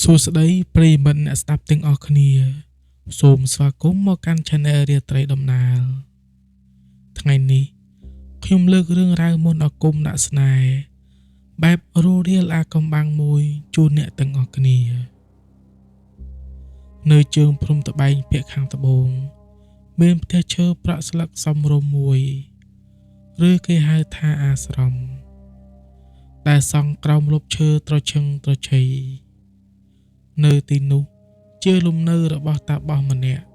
សួស្តីប្រិយមិត្តអ្នកស្ដាប់ទាំងអស់គ្នាសូមស្វាគមន៍មកកាន់ Channel រាត្រីដំណើរថ្ងៃនេះខ្ញុំលើករឿងរ៉ាវមន្តអាគមដាក់ស្នេហ៍បែបរស់រាលអាកំបាំងមួយជូនអ្នកទាំងអស់គ្នានៅជើងព្រំត្បែងភាគខាងត្បូងមានផ្ទះឈើប្រាក់ស្លឹកសំរុំមួយឬគេហៅថាអាស្រមដែលសង់ក្រោមលប់ឈើត្រឈឹងត្រជ័យនៅទីនោះជាលំនៅរបស់តាបោះម្នាក់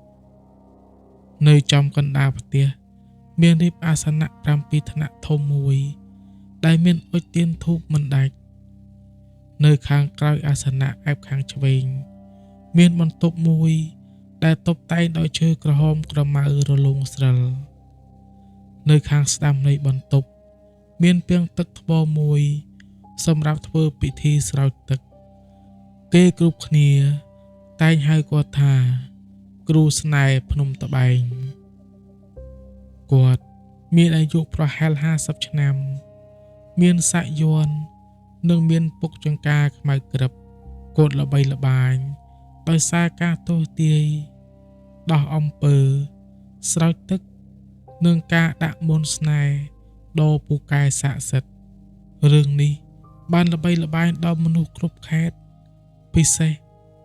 នៅចំកណ្ដាលផ្ទះមានរៀបអាសនៈ7ថ្នាក់ធំមួយដែលមានអុជទៀនធូបមិនដាច់នៅខាងក្រោយអាសនៈឯបខាងឆ្វេងមានបន្ទប់មួយដែលតុបតែងដោយឈើក្រហមក្រមៅរលោងស្រិលនៅខាងស្ដាំនៃបន្ទប់មានពាងទឹកថ្មមួយសម្រាប់ធ្វើពិធីស្រោចទឹកគេគ្រប់គ្នាតែងហៅគាត់ថាគ្រូស្នេហ៍ភ្នំត្បែងគាត់មានអាយុប្រហែល50ឆ្នាំមានសាក់យ័ន្តនិងមានពុកចង្កាខ្មៅក្រឹបគាត់ល្បីល្បាញដោយសារការទស្សន៍ទាយដោះអំពើស្រោចទឹកនិងការដាក់មន្តស្នេហ៍ដ៏ពូកែស័ក្តិសិទ្ធិរឿងនេះបានល្បីល្បាញដល់មនុស្សគ្រប់ខេត្តពិសេស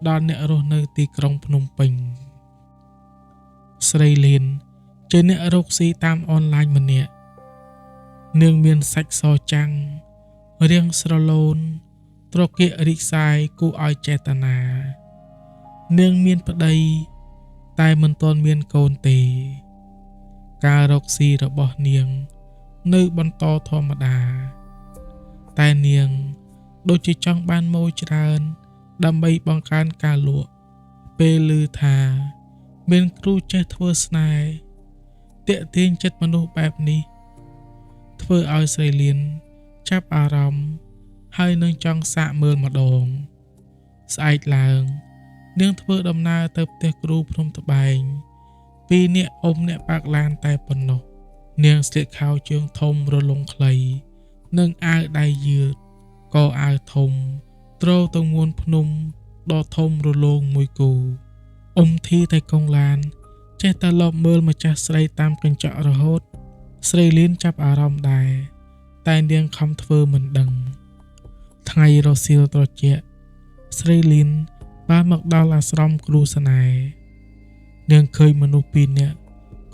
ដល់អ្នករស់នៅទីក្រុងភ្នំពេញស្រីលៀនជាអ្នករកស៊ីតាមអនឡាញម្នាក់នាងមានសាច់សចាំងរាងស្រឡូនត្រគាករីកសាយគួរឲ្យចេតនានាងមានប្តីតែមិនទាន់មានកូនទេការរកស៊ីរបស់នាងនៅបន្តធម្មតាតែនាងដូចជាចង់បានម៉ូយច្រើនដើម្បីបង្កើនការលក់ពេលឮថាមានគ្រូចេះធ្វើស្នេហ៍ទាក់ទាញចិត្តមនុស្សបែបនេះធ្វើឲ្យស្រីលៀនចាប់អារម្មណ៍ហើយនឹងចង់សាកមើលម្ដងស្អែកឡើងនាងធ្វើដំណើរទៅផ្ទះគ្រូភ្នំត្បែងពីរនាក់អុំអ្នកបើកឡានតែប៉ុណ្ណោះនាងស្លៀកខោជើងធំរលុងខ្លីនិងអាវដៃយឺតក៏អាវធំទ្រទៅងួនភ្នំដ៏ធំរលោងមួយគូអ៊ំធីតែកងឡានចេះតែលបមើលម្ចាស់ស្រីតាមកញ្ចក់រហូតស្រីលៀនចាប់អារម្មណ៍ដែរតែនាងខំធ្វើមិនដឹងថ្ងៃរសៀលត្រជាក់ស្រីលៀនបានមកដល់អាស្រមគ្រូស្នេហ៍នាងឃើញមនុស្សពីរនាក់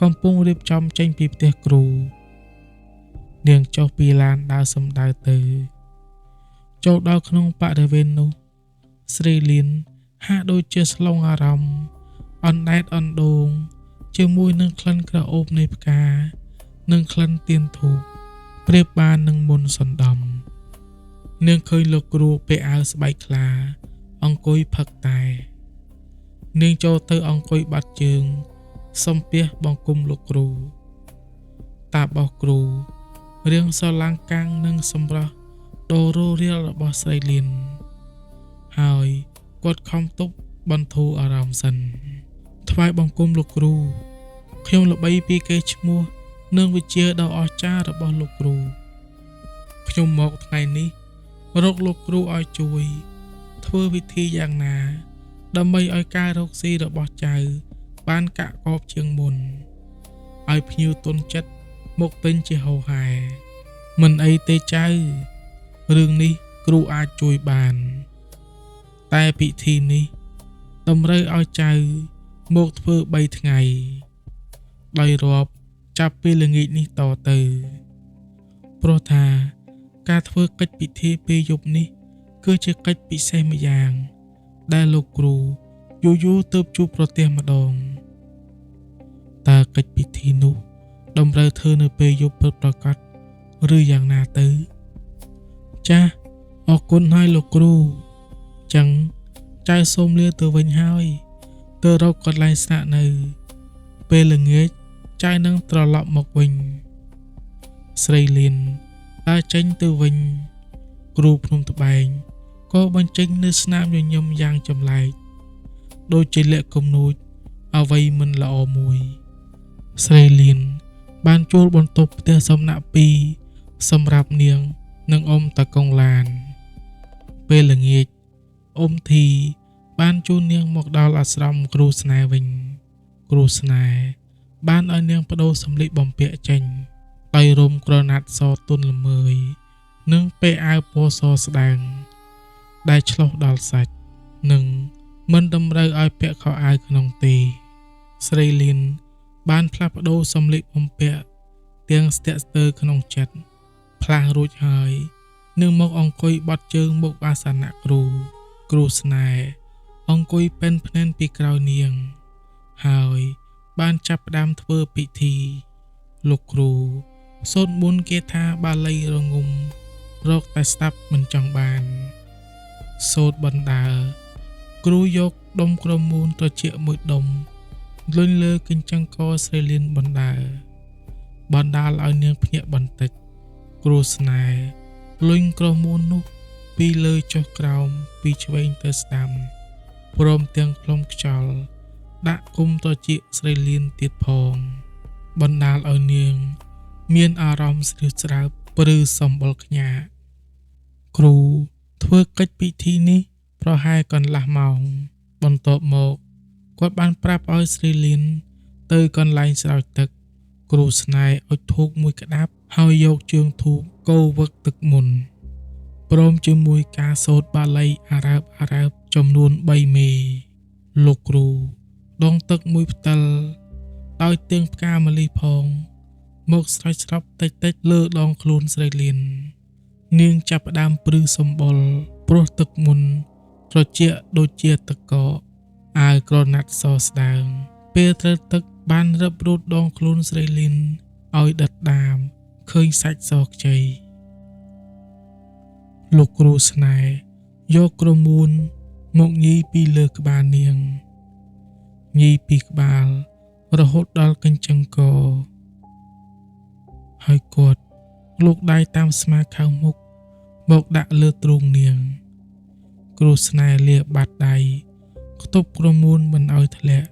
កំពុងរៀបចំចេញពីផ្ទះគ្រូនាងចុះពីឡានដើរសំដៅទៅចូលដល់ក្នុងបរិវេណនោះស្រីលៀនហាក់ដូចជាស្លងអារម្មណ៍អណ្ដែតអណ្ដូងជាមួយនឹងក្លិនក្រអូបនៃផ្កានិងក្លិនទៀនធូបប្រៀបបាននឹងមន្តសណ្ដំនាងឃើញលោកគ្រូពាក់អាវស្បែកខ្លាអង្គុយផឹកតែនាងចូលទៅអង្គុយបាត់ជើងសំពះបង្គំលោកគ្រូតាបោះគ្រូរៀងស្រឡាំងកាំងនិងសម្រស់ដ៏រស់រាលរបស់ស្រីលៀនហើយគាត់ខំទប់បន្ធូរអារម្មណ៍សិនថ្វាយបង្គំលោកគ្រូខ្ញុំល្បីពីកេរ្តិ៍ឈ្មោះនិងវិជ្ជាដ៏អស្ចារ្យរបស់លោកគ្រូខ្ញុំមកថ្ងៃនេះរកលោកគ្រូឲ្យជួយធ្វើវិធីយ៉ាងណាដើម្បីឲ្យការរកស៊ីរបស់ចៅបានកាក់កបជាងមុនឲ្យភ្ញៀវទុនចិត្តមកទិញជាហូរហែមិនអីទេចៅរឿងនេះគ្រូអាចជួយបានតែពិធីនេះតម្រូវឲ្យចៅមកធ្វើ3ថ្ងៃដោយរាប់ចាប់ពីល្ងាចនេះតទៅព្រោះថាការធ្វើកិច្ចពិធីពេលយប់នេះគឺជាកិច្ចពិសេសម្យ៉ាងដែលលោកគ្រូយូរទើបជួបប្រទះម្ដងតើកិច្ចពិធីនោះតម្រូវធ្វើនៅពេលយប់ពិតប្រាកដឬយ៉ាងណាទៅចាសអរគុណហើយលោកគ្រូចឹងចៅសូមលាទៅវិញហើយទៅរកកន្លែងស្នាក់នៅពេលល្ងាចចៅនឹងត្រឡប់មកវិញស្រីលៀនដើរចេញទៅវិញគ្រូភ្នំត្បែងក៏បញ្ចេញនូវស្នាមញញឹមយ៉ាងចម្លែកដូចជាលាក់គំនូចអ្វីមិនល្អមួយស្រីលៀនបានជួលបន្ទប់ផ្ទះសំណាក់2សម្រាប់នាងនិងអ៊ំតាកុងឡានពេលល្ងាច អ៊ុំធីបានជួននាងមកដល់អាស្រមគ្រូស្នេហ៍វិញគ្រូស្នេហ៍បានឲ្យនាងបដូរសម្លៀកបំពាក់ចេញដោយរុំក្រណាត់សទន់ល្មើយនិងពាក់អាវពណ៌សស្ដើងដែលឆ្លុះដល់សាច់និងមិនតម្រូវឲ្យពាក់ខោអាវក្នុងទេស្រីលៀនបានផ្លាស់ប្ដូរសម្លៀកបំពាក់ទាំងស្ទាក់ស្ទើរក្នុងចិត្តផ្លាស់រួចហើយនឹងមកអង្គុយបត់ជើងមុខអាសនៈគ្រូស្នេហ៍អង្គុយពេនភ្នែនពីក្រោយនាងហើយបានចាប់ផ្ដើមធ្វើពិធីលោកគ្រូសូត្រមន្តគាថាបាលីរងំរកតែស្ដាប់មិនចង់បានសូត្របណ្ដើរគ្រូយកដុំក្រមូនត្រជាក់មួយដុំលុញលើកញ្ចឹងកស្រីលៀនបណ្ដើរបណ្ដាលឲ្យនាងភ្ញាក់បន្តិចគ្រូស្នេហ៍លុញក្រមូននោះពីលើចុះក្រោមពីឆ្វេងទៅស្ដាំព្រមទាំងផ្លុំខ្យល់ដាក់គុំត្រជាក់ស្រីលៀនទៀតផងបណ្ដាលឲ្យនាងមានអារម្មណ៍ស្រើស្រើបព្រឺសម្បុរខ្ញាគ្រូធ្វើកិច្ចពិធីនេះប្រហែលកន្លះម៉ោងបន្ទាប់មកគាត់បានប្រាប់ឲ្យស្រីលៀនទៅកន្លែងស្រោចទឹកគ្រូស្នេហ៍អុជធូបមួយក្តាប់ហើយយកជើងធូបកូរវឹកទឹកមុនព្រមជាមួយការសូត្របាលីអារ៉ើបចំនួន3មេលោកគ្រូដងទឹកមួយផ្តិលដោយទៀងផ្កាម្លិះផងមកស្រោចស្រពតិចលើដងខ្លួនស្រីលៀននាងចាប់ផ្ដើមព្រឺសម្បុរព្រោះទឹកមុនត្រជាក់ដូចជាទឹកកកអាវក្រណាត់សស្ដើងពេលត្រូវទឹកបានរឹបរូតដងខ្លួនស្រីលៀនឲ្យដិតដាមឃើញសាច់សខ្ចីលោកគ្រូស្នេហ៍យកក្រមូនមកញីពីលើក្បាលនាងញីពីក្បាលរហូតដល់កញ្ចឹងកហើយគាត់លោកដៃតាមស្មាខាងមុខមកដាក់លើទ្រូងនាងគ្រូស្នេហ៍លាបាត់ដៃខ្ទប់ក្រមូនមិនឲ្យធ្លាក់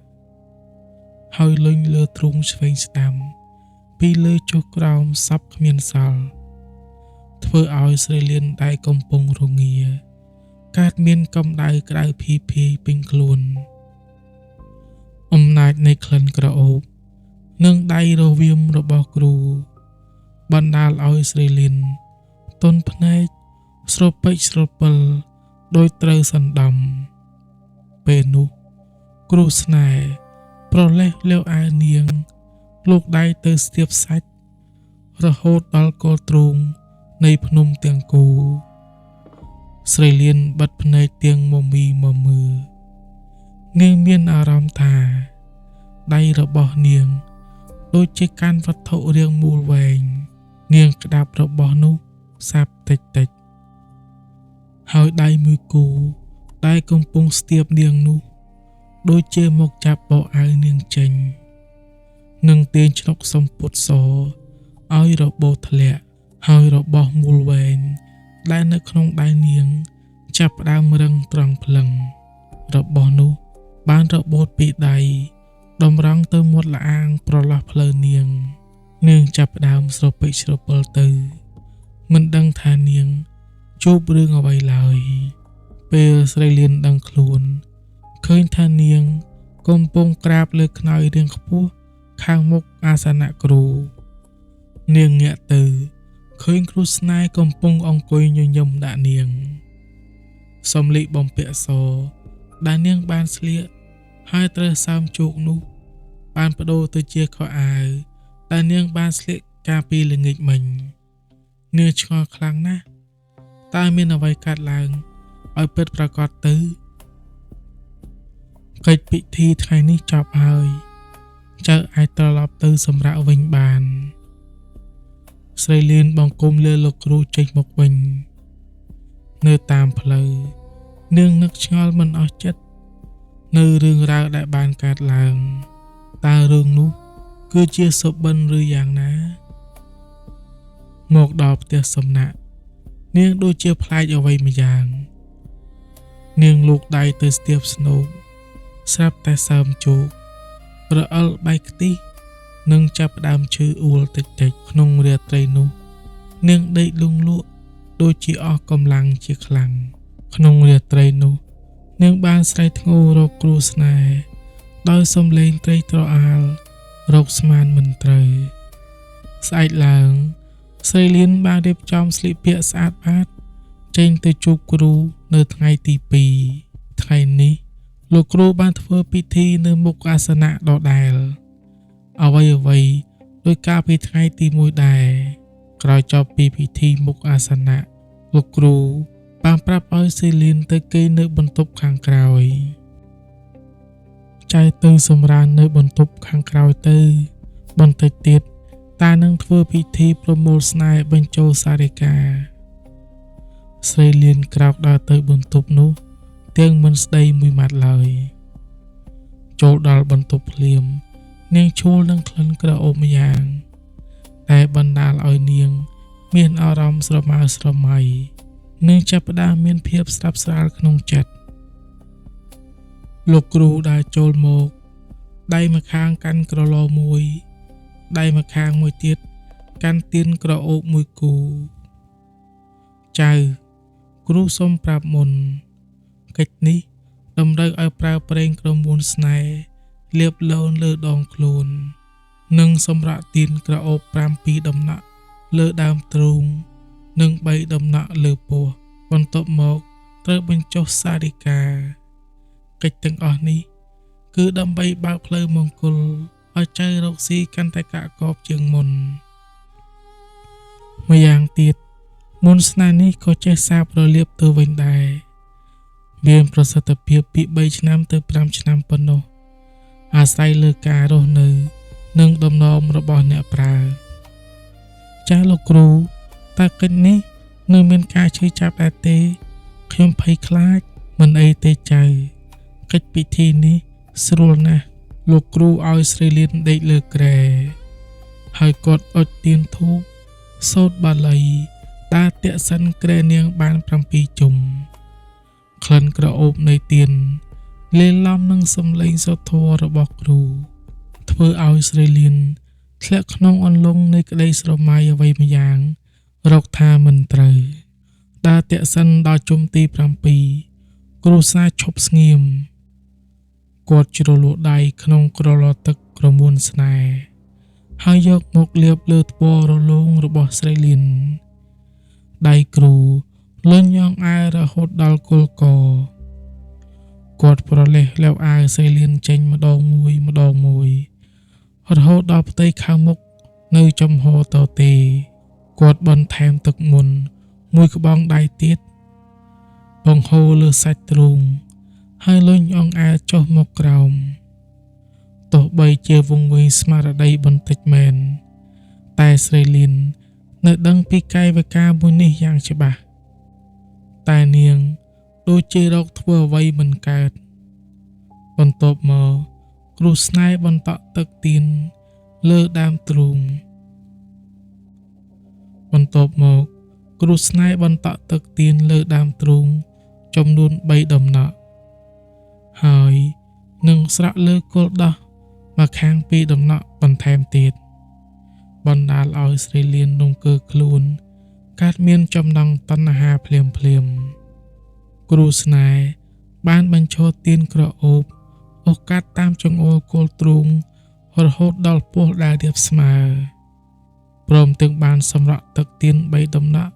ហើយលុញលើទ្រូងឆ្វេងស្ដាំពីលើចុះក្រោមសពគ្មានសល់ធ្វើឲ្យស្រីលៀនដៃកំពុងរងាកើតមានកម្ដៅក្តៅភីពេញខ្លួនអំណាចនៃក្លិនក្រអូបនិងដៃរវាមរបស់គ្រូបណ្ដាលឲ្យស្រីលៀនទន់ភ្នែកស្រពេចស្រពិលដោយត្រូវសណ្ដំពេលនោះគ្រូស្នេហ៍ប្រលេះលាវអាវនាងលោកដៃទៅស្ទាបសាច់រហូតដល់គល់ទ្រូងនៃភ្នំទាំងគូស្រីលៀនបិទភ្នែកទាំងមមីមមើនាងមានអារម្មណ៍ថាដៃរបស់នាងដូចជាកាន់វត្ថុរាងមូលវែងនាងក្តាប់របស់នោះសាប់តិចហើយដៃមួយគូដែលកំពុងស្ទាបនាងនោះដូចជាមកចាប់បោអាវនាងចេញនិងទាញឆ្លុកសំពត់សឲ្យរបូតធ្លាក់ហើយរបស់មូលវែងដែលនៅក្នុងដៃនាងចាប់ផ្ដើមរឹងត្រង់ភ្លឹងរបស់នោះបានរបូតពីដៃតម្រង់ទៅមាត់ល្អាងប្រឡោះផ្លូវនាងចាប់ផ្ដើមស្រពេចស្រពិលទៅមិនដឹងថានាងជួបរឿងអ្វីឡើយពេលស្រីលៀនដឹងខ្លួនឃើញថានាងកំពុងក្រាបលើខ្នើយរាងខ្ពស់ខាងមុខអាសនៈគ្រូនាងងាកទៅឃើញគ្រូស្នេហ៍កំពុងអង្គុយញញឹមដាក់នាងសំលៀកបំពាក់សដែលនាងបានស្លៀកហើយត្រូវសើមជោគនោះបានបដូរទៅជាខោអាវដែលនាងបានស្លៀកកាលពីល្ងាចមិញនាងឆ្ងល់ខ្លាំងណាស់តើមានអ្វីកើតឡើងឲ្យពិតប្រាកដទៅកិច្ចពិធីថ្ងៃនេះចប់ហើយចៅអាចត្រឡប់ទៅសម្រាកវិញបានស្រីលៀនបង្គំលើលោកគ្រូចេញមកវិញនៅតាមផ្លូវនាងនឹកឆ្ងល់មិនអស់ចិត្តនៅរឿងរ៉ាវដែលបានកើតឡើងតើរឿងនោះគឺជាសុបិនឬយ៉ាងណាមកដល់ផ្ទះសំណាក់នាងដូចជាផ្លែកអ្វីម្យ៉ាងនាងលោកដៃទៅស្ទាបស្នូកស្រាប់តែសើមជោគរអិលបែកខ្ទិះនិងចាប់ផ្ដើមឈឺអួលតិចក្នុងរាត្រីនោះនាងដេកលង់លក់ដូចជាអស់កម្លាំងជាខ្លាំងក្នុងរាត្រីនោះ នាងបានស្រែកធ្ងររកគ្រូស្នេហ៍ដោយសំឡេងត្រេកត្រអាលរកស្មានមិនត្រូវស្អែកឡើងស្រីលៀនបានរៀបចំស្លៀកពាក់ស្អាតបាតចេញទៅជួបគ្រូនៅថ្ងៃទី2ថ្ងៃនេះលោកគ្រូបានធ្វើពិធីនៅមុខអាសនៈដដែលអ្វីដោយកាលពីថ្ងៃទី1ដែរក្រោយចប់ពីពិធីមុខអាសនៈលោកគ្រូបានប្រាប់ឲ្យសេលីនទៅគេងនៅបន្ទប់ខាងក្រោយចៅទៅសម្រាននៅបន្ទប់ខាងក្រោយទៅបន្តិចទៀតតានឹងធ្វើពិធីប្រមូលស្នេហ៍បញ្ចូលសារិកាស្រីលៀនក្រោកដើរទៅបន្ទប់នោះទាំងមិនស្ដីមួយម៉ាត់ឡើយចូលដល់បន្ទប់ភ្លាមនាងឈួលនឹងក្លិនក្រអូបម្យ៉ាងតែបណ្ដាលឲ្យនាងមានអារម្មណ៍ស្រមើស្រមៃនិងចាប់ផ្ដើមមានភាពស្រាប់ស្រាលក្នុងចិត្តលោកគ្រូដើរចូលមកដៃម្ខាងកាន់ក្រឡមួយដៃម្ខាងមួយទៀតកាន់ទៀនក្រអូបមួយគូចៅគ្រូសុំប្រាប់មុនកិច្ចនេះតម្រូវឲ្យប្រើប្រេងក្រមួនស្នេហ៍លាបលូនលើដងខ្លួននិងសម្រាប់ទៀនក្រអូប7ដំណាក់លើដើមទ្រូងនិង3ដំណាក់លើពោះបន្ទាប់មកត្រូវបញ្ចុះសារិកាកិច្ចទាំងអស់នេះគឺដើម្បីបើកផ្លូវមង្គលឲ្យចៅរកស៊ីកាន់តែកាក់កបជាងមុនម្យ៉ាងទៀតមុនស្នេហ៍នេះក៏ចេះសាបរលាបទៅវិញដែរមានប្រសិទ្ធភាពពី3ឆ្នាំទៅ5ឆ្នាំប៉ុណ្ណោះអាស្រ័យលើការរស់នៅនិងដំណំរបស់អ្នកប្រើចាស់លោកគ្រូតើកិច្ចនេះនៅមានការឈឺចាប់ដែរទេខ្ញុំភ័យខ្លាចមិនអីទេចៅកិច្ចពិធីនេះស្រួលណាស់លោកគ្រូឲ្យស្រីលៀនដេកលើគ្រែហើយគាត់អុជទៀនធូបសូត្របាលីតាទក្សិនគ្រែនាងបាន7ជុំក្លិនក្រអូបនៃទៀនលេឡំនឹងសំឡេងសូត្រធម៌របស់គ្រូធ្វើឲ្យស្រីលៀនធ្លាក់ក្នុងអន្លង់នៃក្តីស្រមៃអ្វីម្យ៉ាងរកថាមិនត្រូវតាទក្សិនដល់ជុំទី7គ្រូសាឈប់ស្ងៀមគាត់ជ្រលក់ដៃក្នុងក្រឡទឹកក្រមួនស្នេហ៍ហើយយកមកលាបលើថ្ពាល់រលោងរបស់ស្រីលៀនដៃគ្រូលុញអង្អែលរហូតដល់គល់កគាត់ប្រលេះលាវអាវស្រីលៀនចេញម្ដងមួយរហូតដល់ផ្ទៃខាងមុខនៅចំហតទេគាត់បន្ថែមទឹកមុនមួយក្បងដៃទៀតបង្ហូរលើសាច់ទ្រូងហើយលុញអង្អែលចុះមកក្រោមទោះបីជាវង្វេងស្មារតីបន្តិចមែនតែស្រីលៀននៅដឹងពីកាយវិការមួយនេះយ៉ាងច្បាស់តែនាងដូចជារកធ្វើអ្វីមិនកើតបន្ទាប់មកគ្រូស្នេហ៍បន្តក់ទឹកទៀនលើដើមទ្រូងចំនួន3ដំណាក់ហើយនឹងស្រាក់លើគល់ដោះមកខាង2ដំណាក់បន្ថែមទៀតបណ្ដាលឲ្យស្រីលៀនរង្គើខ្លួនកើតមានចំណង់តណ្ហាភ្លាមគ្រូស្នេហ៍បានបញ្ឈរទៀនក្រអូបអូសកាត់តាមចង្អុលគល់ទ្រូងរហូតដល់ពោះដែលរាបស្មើព្រមទាំងបានសម្រក់ទឹកទៀន3ដំណាក់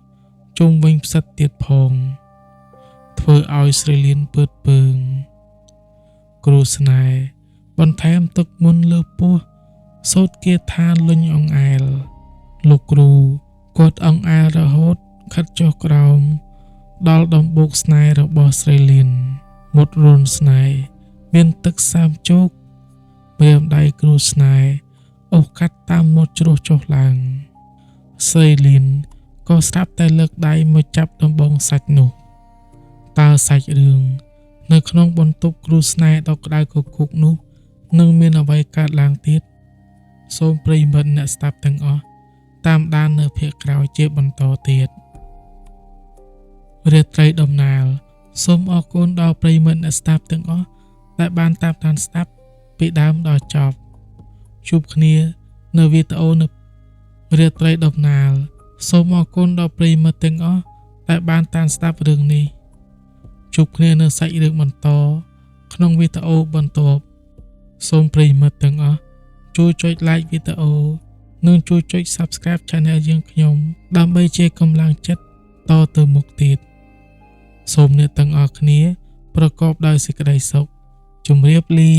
ជុំវិញផ្សិតទៀតផងធ្វើឲ្យស្រីលៀនពើតពើងគ្រូស្នេហ៍បន្ថែមទឹកមុនលើពោះសូត្រគាថាលុញអង្អែលលោកគ្រូគាត់អង្អែលរហូតខិតចុះក្រោមដល់ដំបូកស្នេហ៍របស់ស្រីលៀនមុតរុនស្នេហ៍មានទឹកសាមជោគព្រាមដៃគ្រូស្នេហ៍អូសកាត់តាមមាត់ជ្រោះចុះឡើងស្រីលៀនក៏ស្រាប់តែលើកដៃមកចាប់ដំបងសាច់នោះតើសាច់រឿងនៅក្នុងបន្ទប់គ្រូស្នេហ៍ដ៏ក្តៅគគុកនោះនឹងមានអ្វីកើតឡើងទៀតសូមប្រិយមិត្តអ្នកស្ដាប់ទាំងអស់តាមដាននៅភាគក្រោយជាបន្តទៀតរាត្រីដំណាលសូមអរគុណដល់ប្រិយមិត្តអ្នកស្ដាប់ទាំងអស់ដែលបានតាមដានស្ដាប់ពីដើមដល់ចប់ជួបគ្នានៅវីដេអូនៅរាត្រីដំណាលសូមអរគុណដល់ប្រិយមិត្តទាំងអស់ដែលបានតាមស្ដាប់រឿងនេះ ជួបគ្នានៅសាច់រឿងបន្តក្នុងវីដេអូបន្ទាប់សូមប្រិយមិត្តទាំងអស់ជួយចុច like វីដេអូនិងជួយចុច subscribe channel យើងខ្ញុំដើម្បីជាកម្លាំងចិត្តតទៅមុខទៀតសូមអ្នកទាំងអស់គ្នាប្រកបដោយសេចក្តីសុខជម្រាបលា